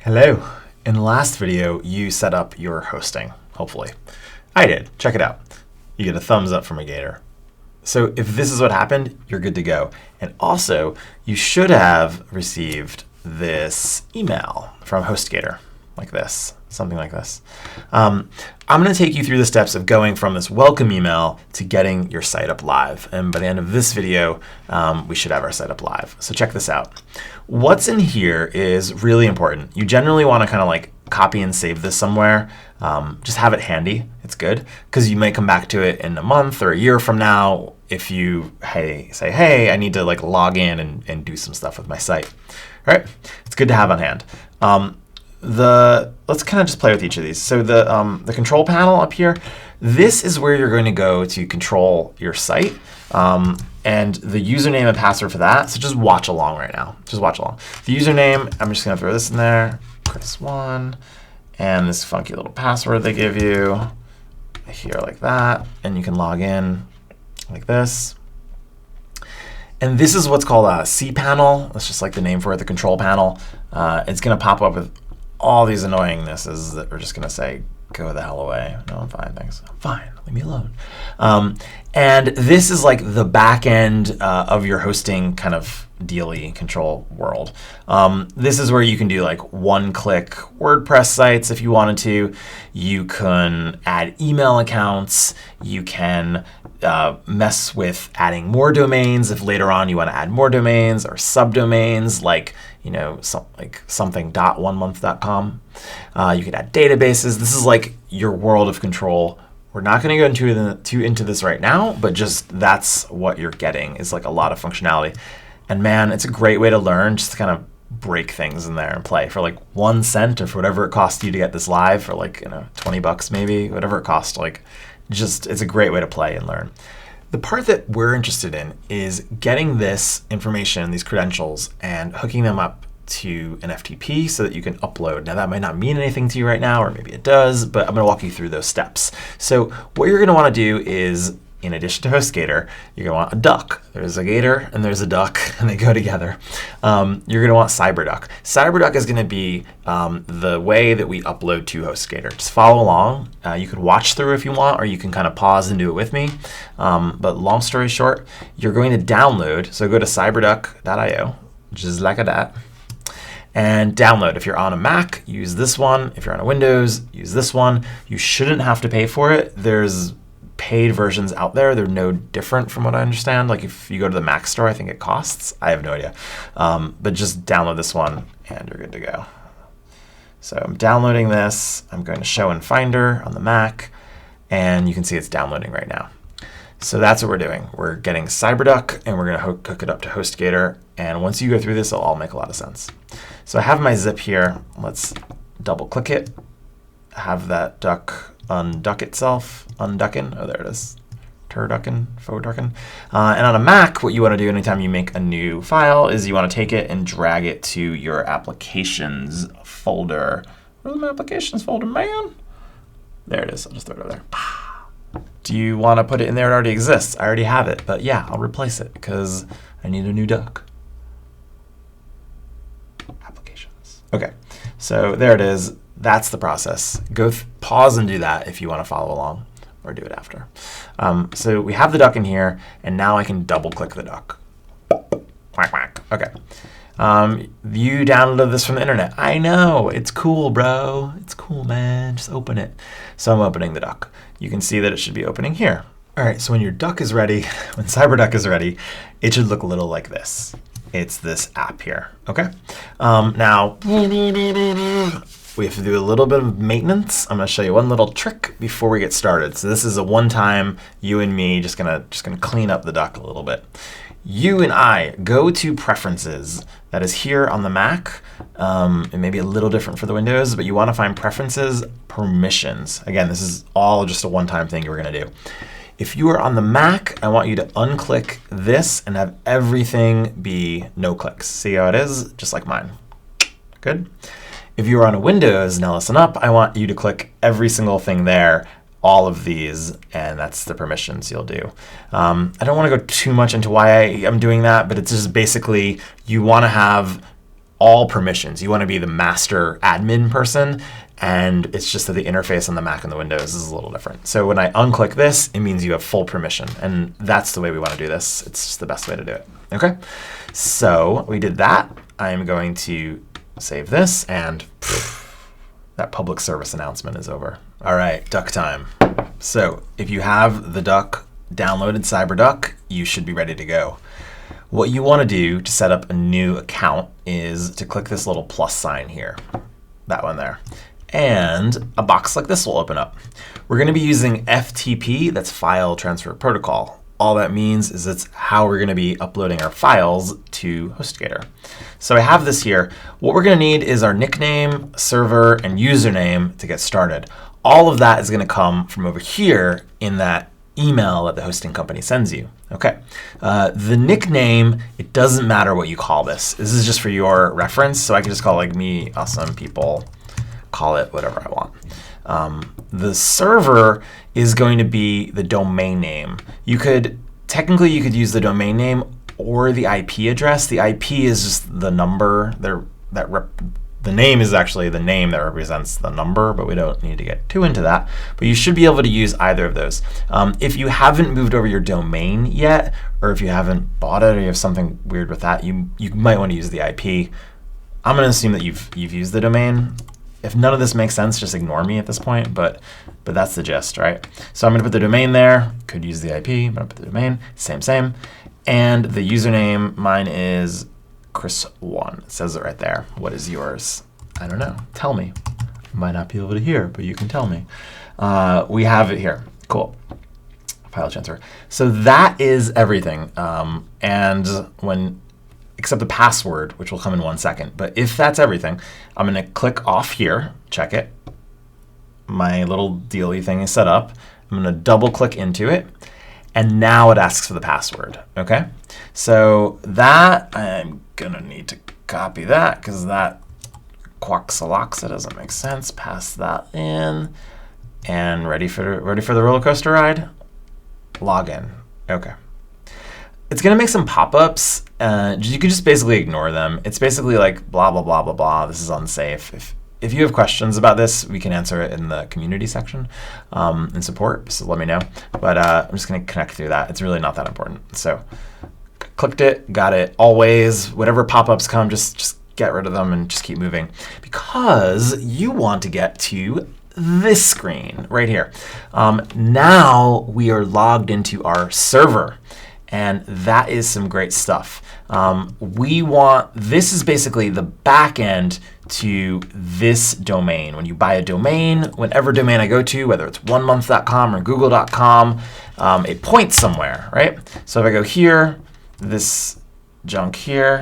Hello. In the last video, you set up your hosting, hopefully. I did. Check it out. You get a thumbs up from a gator. So if this is what happened, you're good to go. And also, you should have received this email from HostGator, like this, something like this. I'm going to take you through the steps of going from this welcome email to getting your site up live. And by the end of this video, we should have our site up live. So check this out. What's in here is really important. You generally want to kind of like copy and save this somewhere. Just have it handy. It's good because you may come back to it in a month or a year from now if you say, hey, I need to like log in and do some stuff with my site. All right, it's good to have on hand. Let's kind of just play with each of these. So the control panel up here, this is where you're going to go to control your site. And the username and password for that. So just watch along right now. Just watch along. The username, I'm just going to throw this in there, Chris1, and this funky little password they give you here like that. And you can log in like this. And this is what's called a cPanel. That's just like the name for it, the control panel. It's going to pop up with all these annoyingnesses that we're just going to say, go the hell away. No, I'm fine, thanks. I'm fine, leave me alone. And this is like the back end of your hosting kind of dealy control world. This is where you can do like one-click WordPress sites if you wanted to. You can add email accounts. You can mess with adding more domains if later on you want to add more domains or subdomains like something.onemonth.com. You can add databases. This is like your world of control. We're not going to go into this right now, but just that's what you're getting is like a lot of functionality. And man, it's a great way to learn, just to kind of break things in there and play for like 1 cent or for whatever it costs you to get this live for like, $20 maybe, whatever it costs. Like, just it's a great way to play and learn. The part that we're interested in is getting this information, these credentials, and hooking them up to an FTP so that you can upload. Now that might not mean anything to you right now, or maybe it does, but I'm going to walk you through those steps. So what you're going to want to do is, in addition to HostGator, you're going to want a duck. There's a gator and there's a duck, and they go together. You're going to want Cyberduck. Cyberduck is going to be the way that we upload to HostGator. Just follow along. You can watch through if you want, or you can kind of pause and do it with me. But long story short, you're going to download. So go to cyberduck.io, just like that, and download. If you're on a Mac, use this one. If you're on a Windows, use this one. You shouldn't have to pay for it. There's paid versions out there. They're no different from what I understand. Like if you go to the Mac store, I think it costs. I have no idea. But just download this one and you're good to go. So I'm downloading this. I'm going to show in Finder on the Mac, and you can see it's downloading right now. So that's what we're doing. We're getting Cyberduck, and we're going to hook it up to HostGator. And once you go through this, it'll all make a lot of sense. So I have my zip here. Let's double click it. Have that duck unduck itself. Unducking. Oh, there it is. Turducking, faux ducking. And on a Mac, what you want to do anytime you make a new file is you want to take it and drag it to your applications folder. Where's my applications folder, man? There it is. I'll just throw it over there. Do you want to put it in there? It already exists. I already have it. But yeah, I'll replace it because I need a new duck. Applications. OK, so there it is. That's the process. Go pause and do that if you want to follow along, or do it after. So we have the duck in here, and now I can double click the duck. Quack, quack. OK. You downloaded this from the internet. I know. It's cool, bro. It's cool, man. Just open it. So I'm opening the duck. You can see that it should be opening here. All right, so when your duck is ready, when Cyberduck is ready, it should look a little like this. It's this app here, okay? Now, we have to do a little bit of maintenance. I'm gonna show you one little trick before we get started. So this is a one-time, you and me, just gonna clean up the duck a little bit. You and I go to Preferences. That is here on the Mac. It may be a little different for the Windows, but you want to find Preferences, Permissions. Again, this is all just a one-time thing we're going to do. If you are on the Mac, I want you to unclick this and have everything be no clicks. See how it is? Just like mine. Good. If you are on a Windows, now listen up, I want you to click every single thing there, all of these, and that's the permissions you'll do. I don't want to go too much into why I'm doing that, but it's just basically you want to have all permissions. You want to be the master admin person, and it's just that the interface on the Mac and the Windows is a little different. So when I unclick this, it means you have full permission, and that's the way we want to do this. It's just the best way to do it. Okay, so we did that. I'm going to save this, and that public service announcement is over. All right, Duck time. So if you have the Duck downloaded, Cyberduck, you should be ready to go. What you want to do to set up a new account is to click this little plus sign here, that one there, and a box like this will open up. We're going to be using FTP, that's File Transfer Protocol. All that means is it's how we're going to be uploading our files to HostGator. So I have this here. What we're going to need is our nickname, server, and username to get started. All of that is going to come from over here in that email that the hosting company sends you. Okay, the nickname, it doesn't matter what you call this. This is just for your reference, so I can just call it like me, awesome people, call it whatever I want. The server is going to be the domain name. Technically you could use the domain name or the IP address. The IP is just the number the name is actually the name that represents the number, but we don't need to get too into that. But you should be able to use either of those. If you haven't moved over your domain yet, or if you haven't bought it, or you have something weird with that, you might want to use the IP. I'm going to assume that you've used the domain. If none of this makes sense, just ignore me at this point, but that's the gist, right? So I'm going to put the domain there. Could use the IP, I'm going to put the domain, same. And the username, mine is Chris1. It says it right there. What is yours? I don't know. Tell me. You might not be able to hear, but you can tell me. We have it here. Cool. File transfer. So that is everything. Except the password, which will come in 1 second. But if that's everything, I'm going to click off here. Check it. My little dealy thing is set up. I'm going to double click into it. And now it asks for the password. Okay? So that, I'm going to need to copy that because that quaxaloxa doesn't make sense. Pass that in. And ready for the roller coaster ride? Log in. Okay. It's going to make some pop-ups. You can just basically ignore them. It's basically like blah, blah, blah, blah, blah. This is unsafe. If you have questions about this, we can answer it in the community section in support, so let me know. But I'm just going to connect through that. It's really not that important. So clicked it, got it. Always, whatever pop-ups come, just get rid of them and just keep moving. Because you want to get to this screen right here. Now we are logged into our server. And that is some great stuff. This is basically the back end to this domain. When you buy a domain, whatever domain I go to, whether it's onemonth.com or google.com, it points somewhere, right? So if I go here, this junk here,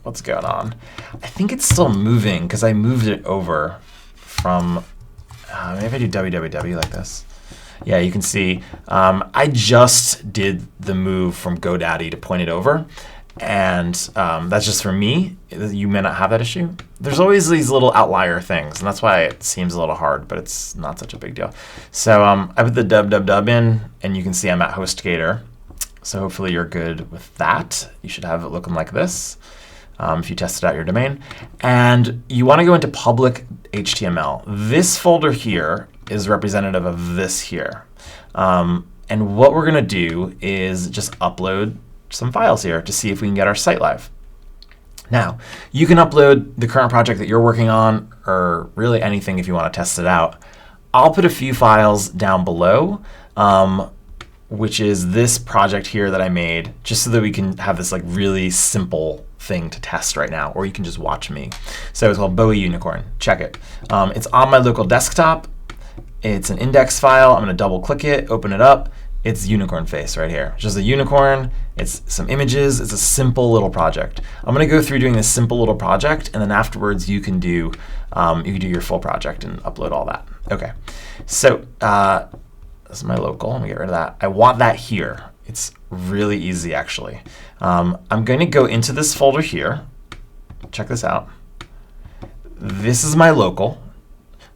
what's going on? I think it's still moving because I moved it over from, maybe if I do www like this. Yeah, you can see I just did the move from GoDaddy to point it over, and that's just for me. You may not have that issue. There's always these little outlier things, and that's why it seems a little hard, but it's not such a big deal. So I put the www in, and you can see I'm at HostGator. So hopefully you're good with that. You should have it looking like this if you tested out your domain. And you want to go into public HTML. This folder here is representative of this here. And what we're going to do is just upload some files here to see if we can get our site live. Now, you can upload the current project that you're working on, or really anything if you want to test it out. I'll put a few files down below, which is this project here that I made, just so that we can have this like really simple thing to test right now, or you can just watch me. So it's called Bowie Unicorn. Check it. It's on my local desktop. It's an index file. I'm going to double click it, open it up. It's unicorn face right here. It's just a unicorn. It's some images. It's a simple little project. I'm going to go through doing this simple little project, and then afterwards you can do your full project and upload all that. Okay. So this is my local. Let me get rid of that. I want that here. It's really easy actually. I'm going to go into this folder here. Check this out. This is my local.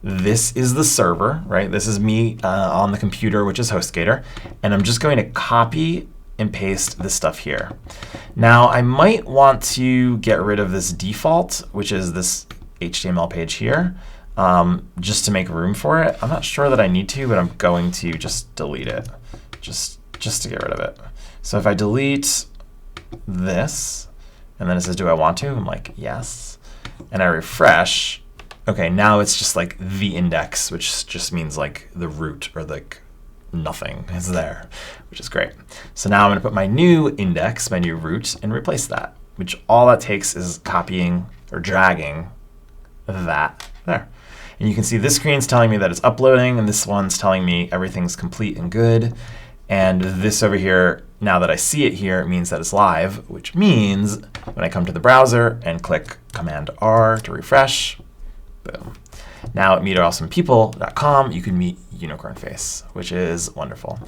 This is the server, right? This is me on the computer, which is HostGator. And I'm just going to copy and paste this stuff here. Now, I might want to get rid of this default, which is this HTML page here, just to make room for it. I'm not sure that I need to, but I'm going to just delete it, just to get rid of it. So if I delete this, and then it says, do I want to? I'm like, yes. And I refresh. Okay, now it's just like the index, which just means like the root or like nothing is there, which is great. So now I'm going to put my new index, my new root, and replace that, which all that takes is copying or dragging that there. And you can see this screen's telling me that it's uploading, and this one's telling me everything's complete and good. And this over here, now that I see it here, it means that it's live, which means when I come to the browser and click Command R to refresh, boom. Now at meetawesomepeople.com, you can meet Unicorn Face, which is wonderful.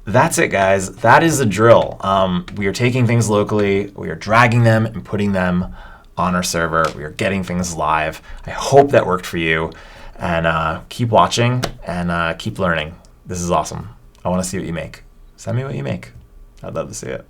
That's it, guys. That is the drill. We are taking things locally, we are dragging them and putting them on our server. We are getting things live. I hope that worked for you. And keep watching and keep learning. This is awesome. I want to see what you make. Send me what you make. I'd love to see it.